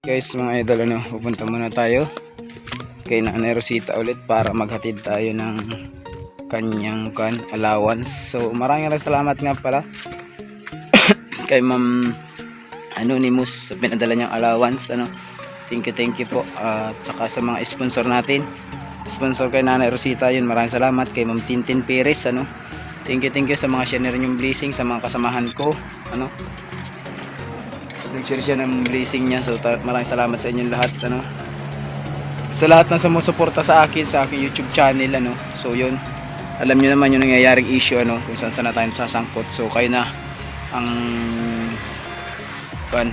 Guys, mga idol, pupunta muna tayo kay Nanay Rosita ulit para maghatid tayo ng kanyang allowance. So maraming salamat nga pala kay Ma'am Anonymous sa pinadala niyang allowance. Thank you po. At saka sa mga sponsor natin, sponsor kay Nanay Rosita, yun, maraming salamat. Kay Ma'am Tintin Perez, thank you sa mga share niyong blessing sa mga kasamahan ko. Nag-share siya ng blessing niya. So maraming salamat sa inyong lahat, sa lahat ng sumusuporta sa akin sa aking YouTube channel, So yun, alam niyo naman yung nangyayaring issue, kung saan na tayo sasangkot. So kayo na ang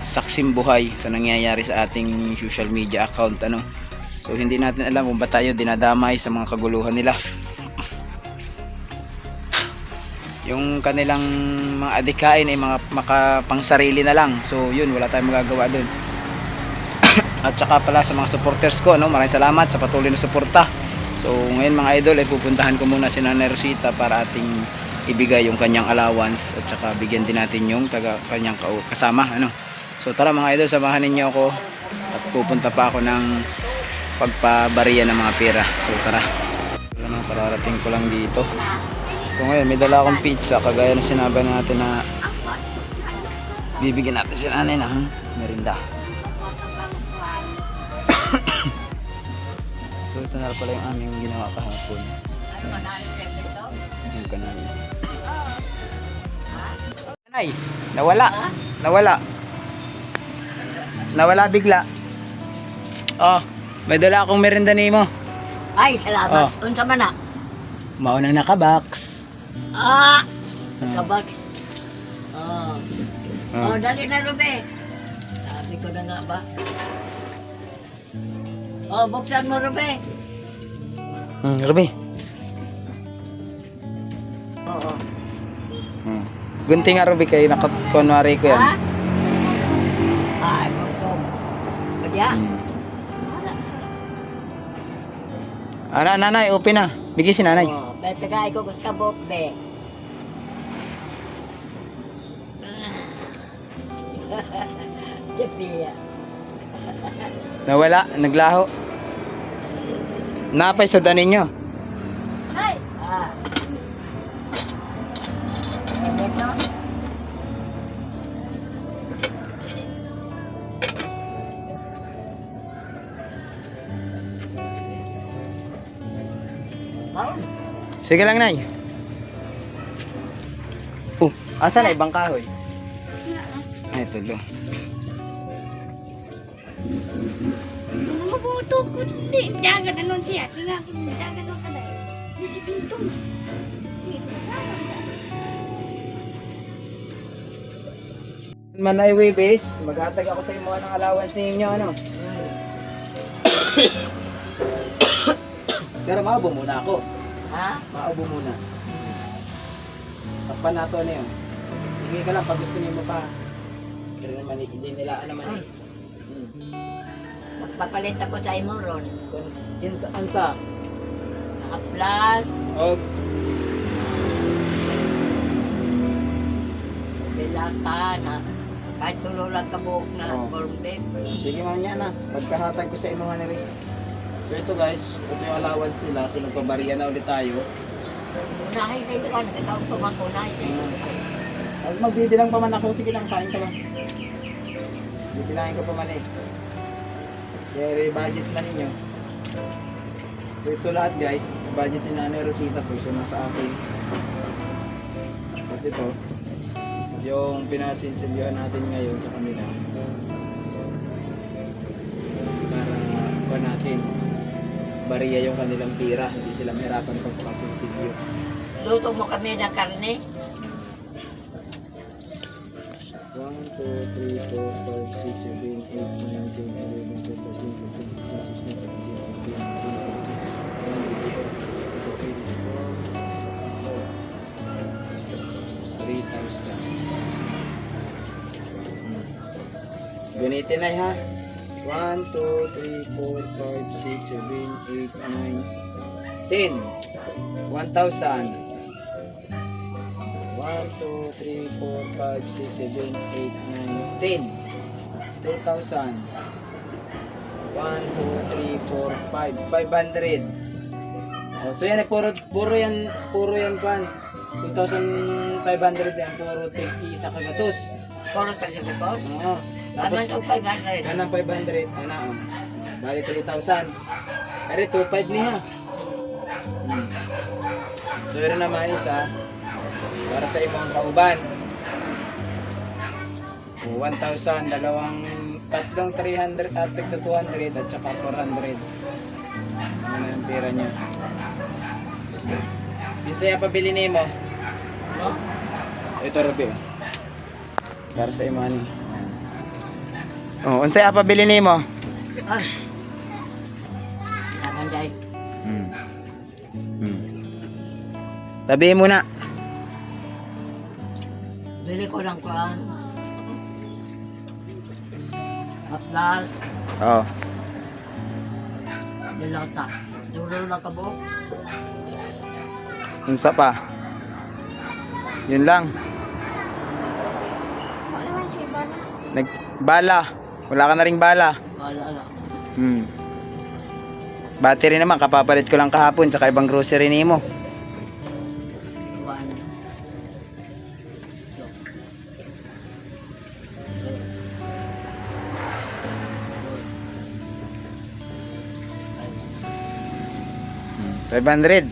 saksim buhay sa nangyayari sa ating social media account, So hindi natin alam kung ba tayo dinadamay sa mga kaguluhan nila. Yung kanilang mga adikain ay mga makapangsarili na lang. So yun, wala tayong magagawa dun. At saka pala sa mga supporters ko, maraming salamat sa patuloy na suporta. So ngayon mga idol, ay pupuntahan ko muna si Nanay Rosita para ating ibigay yung kanyang allowance. At saka bigyan din natin yung kanyang kasama, So tara mga idol, samahan ninyo ako. At pupunta pa ako ng pagpabariya ng mga pera. So tara. Kararating ko lang dito. So ngayon, may dala akong pizza, kagaya na sinabi natin na bibigyan natin si Nanay ng merinda. So ito na pala yung aming ginawa kahapon. Yung kanal. Nanay, nawala bigla. Oh, may dala akong merinda nimo. Ay, salamat. Unsa man na? Maunang nakabox. Kabak. Dali na, Rube. Sabi ko na nga ba? Buksan mo, Rube. Ruby. Oo. Gunting nga, Ruby, kayo nakakunwari ko yan. Ay, gusto. Kaya? Nanay, open na. Bigay si Nanay. Betagay ko gusto bok, be. Jepiya. Nawala, naglaho. Napay sudan ninyo. Ay! Ito? Sige lang, Nay. Asa na ibang kahoy? Ay, tulo. Mabuto ko hindi. Jangan nanon siya. Jangan nanon ka dahil. Yan si Pinto. Manay Webes, maghatag ako sa imo ng allowance ninyo, Pero maabo muna ako. Ha? Maabo muna. Takpan nato na yun. Hingin ka lang pag gusto niyo mo pa. Pero naman, hindi nila naman. Magpapalit ako sa imo ron. Ansa? Naka-plus. Og Bilata na. Kahit tulo lang kabuok na. Form paper. sige man yan na. Pagkahatag ko sa imo nga nila. So ito guys, ito yung allowance nila. So nagpabariya na ulit tayo. Unahin na ito ka. Nagkatawag pa man kunay. Magbibilang pa man ako. Sige lang, kain ka lang. Bibilangin ko pa man eh. Kaya budget man ninyo. So ito lahat guys, budget ni Nanay Rosita to. So nasa akin. Tapos ito, yung pinasinsilyohan natin ngayon sa kanila. Para pa natin bariya yung kanilang pira. Hindi sila mahirapan pagpakasinsilyo. Luto mo kami ng karne. 1, 2, 3, 4, 5, 6, 7, 8, 9, 10, 11, 12, 13, 14, 15, 16, 17, 18, 19, 20, 21, 22, 23, 24, 25, 26, 27, 28, 29, 30. Gunitin na ha. 1, 2, 3, 4, 5, 6, 7, 8, 9, 10. 1,000. 1, 2, 3, 4, 5, 6, 7, 8, 9, 10. 2,000. 1, 2, 3, 4, 5. 500. Oh, so yan, puro yan kwan. 2,500 yan, puro isa kagatos. Puro taga-dikos. Oo. Tapos Tapos, yung 500. yan ang 500. Ano, oh. Bali 3,000. Pero 2,500 niya. So yun naman isa para sa ibang kauban. 1,000, tatlong 300 at 200 at saka 400. Ano yung pera niya? Pinsaya pabili ni mo. No? Ito Ruby. Para sa imo ani. Oh, unsay pabili ni mo? Ay. Kailangan dahil. Tabihin mo na. Bili ko lang kuhan. Maplal. Oh. Dilata. Dulo lang ka buhok. Unsa pa? Yun lang. Wala man siya ba na? Bala. Wala ka na ring bala. Wala lang. Battery naman, kapapalit ko lang kahapon, tsaka ibang grocery ni mo. Kuhan. Hmm. 500.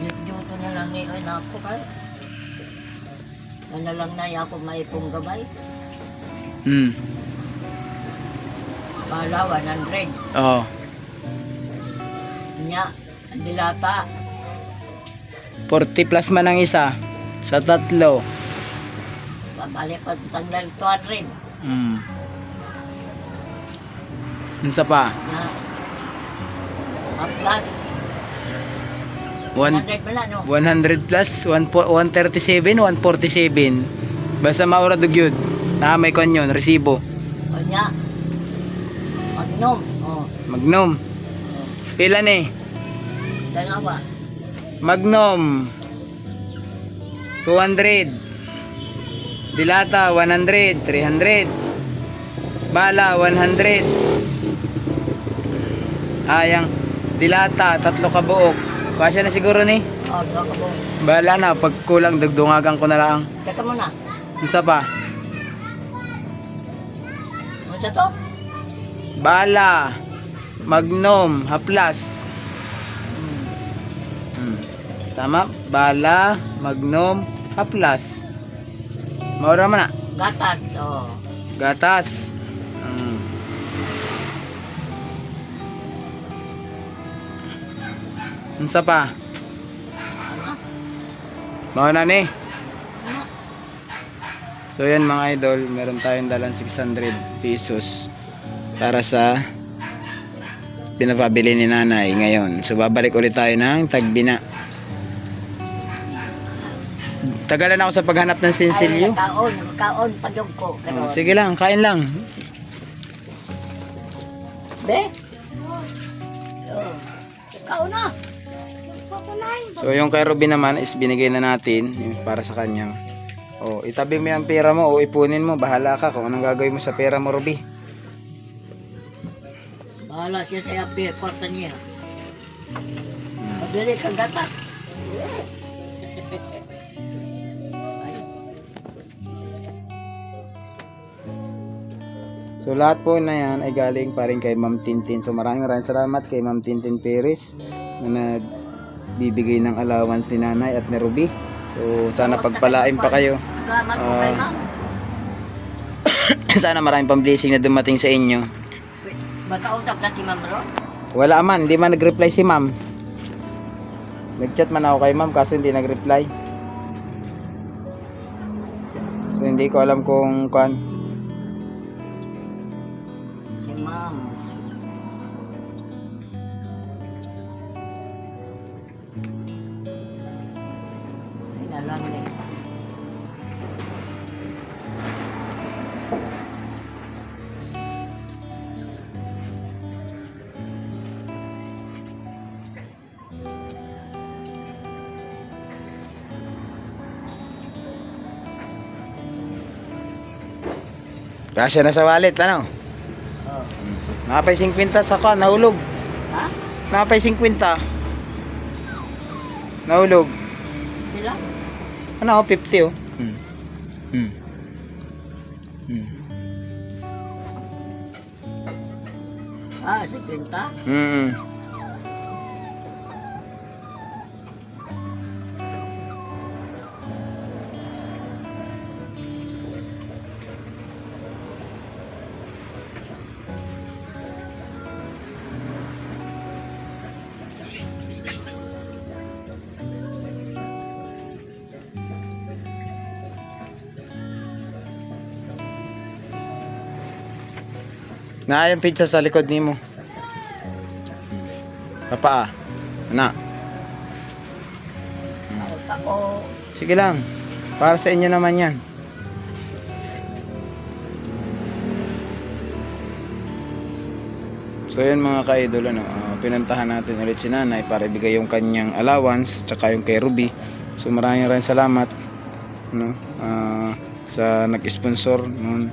Dito na lang ngayon ako ka. Ano lang na ako maipong gabay. Bala, 100. Oo. Nya, dilata. 40 plus man ang isa. Sa tatlo. Babalik pa tanggal 200. Unsa pa? Na. Plus. 100 pala, no? 100 plus, 137, 147. Basta maura dugyod. May kanyon, resibo. O nya. Magnum. Oh. Magnum. Pila ni? Dalawa. Magnum 200. Dilata 100, 300. Bala 100. Ayang dilata tatlo ka buok. Kasya na siguro ni. Oh, dua ka po. Bala na pag kulang dagdungagan ko na lang. Teka muna. Isa pa. Ano sa to? Bala Magnum Haplas. Tama? Bala Magnum Haplas. Maura man na. Gatas. Oh. Gatas. Unsa pa? Mao na ni. So yan mga idol, meron tayong dalang 600 pesos para sa pinapabili ni nanay ngayon. So babalik ulit tayo ng Tagbina. Tagalan ako sa paghanap ng sinsilyo. Ay, kaon pa dong ko. Oh, sige lang, kain lang. Be? Oh. Kaon na. So yung kay Ruby naman is binigay na natin yung para sa kanyang. Oh, itabi mo yung pera mo o ipunin mo, bahala ka kung anong gagawin mo sa pera mo, Ruby. Bahala siya sa apir, kwarta niya. Pabili kang gatas. So lahat po na yan ay galing pa rin kay Ma'am Tintin. So maraming salamat kay Ma'am Tintin Perez na nagbibigay ng allowance ni nanay at ni Ruby. So sana pagpalain pa kayo. Salamat po kay ma'am. Sana maraming pang blessing na dumating sa inyo. Magkausap ka si ma'am Ron? Wala man, hindi man nag-reply si ma'am. Nag-chat man ako kay ma'am kaso hindi nag-reply. So hindi ko alam kung Si ma'am. Ay, nalang eh. Kasya na sa wallet, ano? Oh. Nakapay 50 sa ka, nahulog. Ha? Nakapay 50. Nahulog. Sila? Ano, 50 oh. Ah, 50? Mm. Na yung pizza sa likod nimo. Papa, ana. Ako. Sige lang. Para sa inyo naman 'yan. So yun mga ka-idol, ano, pinuntahan natin ulit si nanay para ibigay yung kanyang allowance tsaka yung kay Ruby. So maraming salamat, no, sa nag-sponsor noon,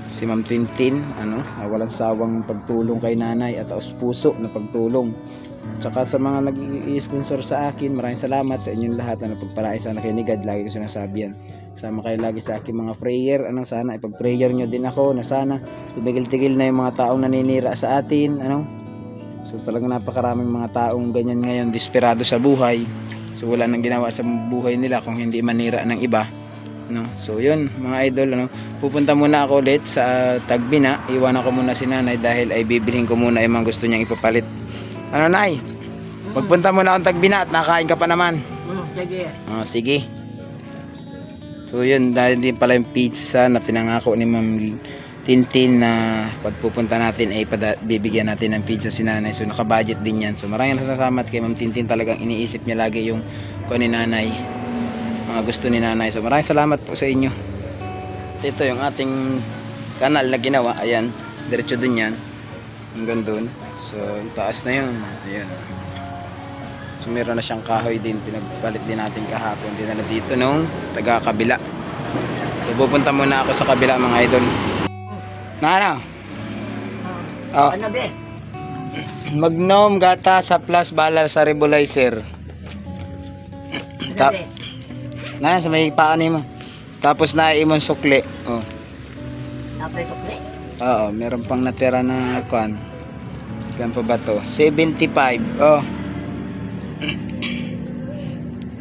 si Ma'am Tintin, ano, walang sawang pagtulong kay nanay at taos puso na pagtulong. Tsaka sa mga nag-i-sponsor sa akin, maraming salamat sa inyong lahat na pagpalain sana kay Nigad. Lagi ko sinasabi yan. Sama kayo lagi sa akin mga prayer. Ano, sana ipag-prayer nyo din ako na sana tumigil-tigil na yung mga taong naninira sa atin. Ano? So talagang napakaraming mga taong ganyan ngayon, desperado sa buhay. So wala nang ginawa sa buhay nila kung hindi manira ng iba. No? So yun mga idol, ano, pupunta muna ako ulit sa Tagbina. Iwanan ko muna si nanay dahil ay bibilhin ko muna yung mga gusto niyang ipapalit. Ano, nay? Magpunta muna akong Tagbina at nakain ka pa naman. Sige. Sige. So yun, dahil din pala yung pizza na pinangako ni Ma'am Tintin na pagpupunta natin ay bibigyan natin ng pizza si nanay. So naka-budget din yan. So maraming salamat kay Ma'am Tintin, talagang iniisip niya lagi yung kuha ni nanay, mga gusto ni nanay. So maraming salamat po sa inyo. Ito yung ating kanal na ginawa. Ayan, diretso dun yan, hanggang dun. So taas na yun. Ayan. So meron na siyang kahoy din, pinagpalit din natin kahapon, dinala dito nung taga kabila. So pupunta muna ako sa kabila mga idol. Na ano? Oh. Ano be? Magnom gata sa plus balar sa rebulizer. Ano be? Na sa may paan mo. Tapos na imon sukli. Oh. Napay kokle? Oo, meron pang natira na kuan. Ilan pa ba to? 75. Oh.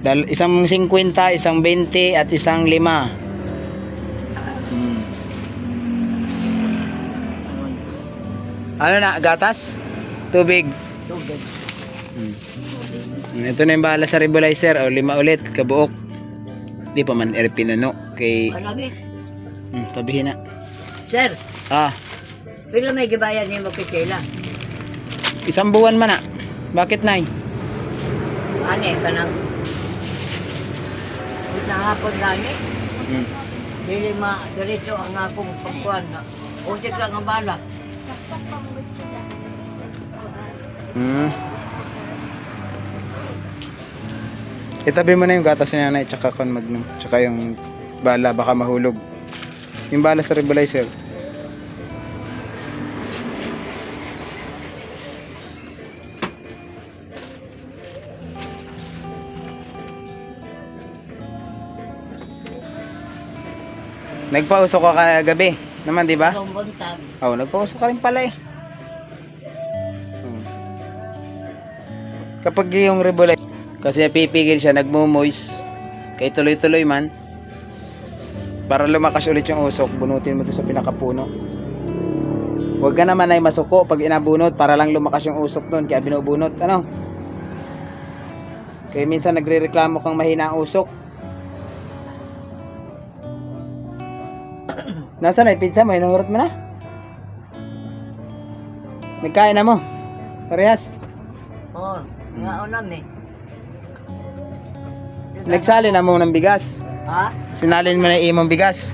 Dahil isang 50, isang 20 at isang 5. Ano na, gatas? Tubig. Tubig. Ito na yung bahala sa rebulizer. O, 5 ulit, kabuok. Di pa man pinano kay... Ano be? Tabihin na. Sir, pila may gibayan ni mo kitila? Isang buwan man na. Bakit, nay? Ane, kanang... Sa hapon gani, dili diretso ang akong pagkuhan na. Utik lang ang bala. Saksak pamugod sila. Itabi mo na yung gatas ni nanay tsaka kan magnom. Tsaka yung bala baka mahulog. Yung bala sa rebulizer. Nagpausok ka kagabi naman, di ba? Itong buntag. Oo, nagpausok ka rin pala eh. Kapag yung rebulizer, kasi napipigil siya, nagmumoist, kaya tuloy-tuloy man, para lumakas ulit yung usok, bunutin mo ito sa pinakapuno. Huwag ka naman ay masuko pag inabunot, para lang lumakas yung usok doon, kaya binubunot, ano? Kaya minsan nagre-reklamo kang mahina ang usok. Nasaan na yung pizza mo? Inungurot mo na? Nagkain na mo? Parehas? Oo, nga unam eh. Nagsali na mo ng bigas. Ha? Sinalin mo na yung imong bigas.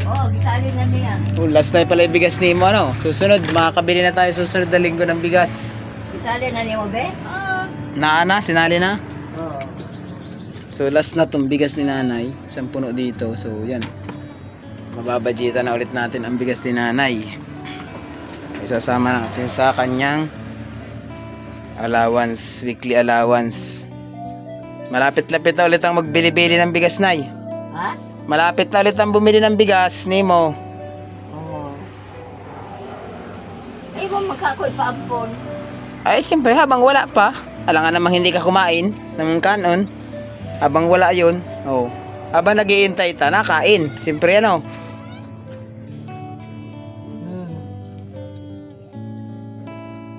Oo, gisali na niya. Last na pala yung bigas ni mo, ano? Susunod, makakabili na tayo susunod na linggo ng bigas. Gisali na niya mo be? Na, sinali na. Oo. So last na tong bigas ni nanay. Isang puno dito. So yan. Mababadjeta na ulit natin ang bigas ni nanay. Isasama natin sa kanyang allowance, weekly allowance. Malapit-lapit na ulit ang magbili-bili ng bigas, Nay. Ha? Malapit na ulit ang bumili ng bigas, Nemo. Oo. Ay, mo makakoy pa ampon. Ay, siyempre, habang wala pa. Alangan namang hindi ka kumain ng kanon. Habang wala yun, oh. Habang nag-iintay ta, nakain. Siyempre, ano.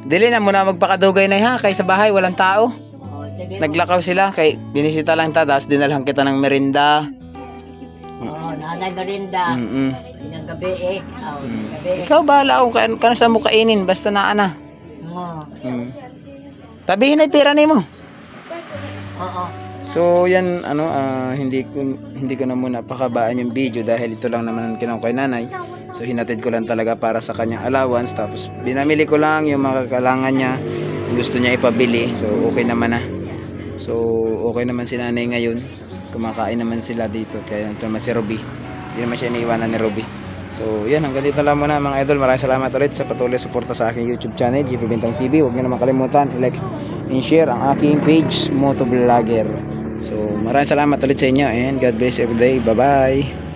Dili na muna magpakadugay na ha, kay sa bahay, walang tao. Oo, sige. Naglakaw sila, kay binisita lang ta, tapos dinalhan kita ng merinda. Oo, nanay Marinda. Mm-mm. Ng gabi eh. Oo, ng gabi eh. Ikaw bahala kung kano sa mo kainin, basta na ana. Oo. Tabihin ay pera ni mo. Oo. So yan hindi ko na muna pakabaan yung video dahil ito lang naman ang kinuha kay nanay. So hinatid ko lang talaga para sa kanyang allowance, tapos binamili ko lang yung mga kailangan niya, yung gusto niya ipabili. So okay naman na. So okay naman si nanay ngayon. Kumakain naman sila dito, kaya ito naman si Ruby. Hindi naman siya iniiwanan ni Ruby. So yan, hanggang dito lang muna mga idol. Maraming salamat ulit sa patuloy suporta sa aking YouTube channel, GP Bintang TV. Huwag niyo naman kalimutan i-like and share ang aking page, Motovlogger. So maraming salamat ulit sa inyo and God bless every day. Bye bye.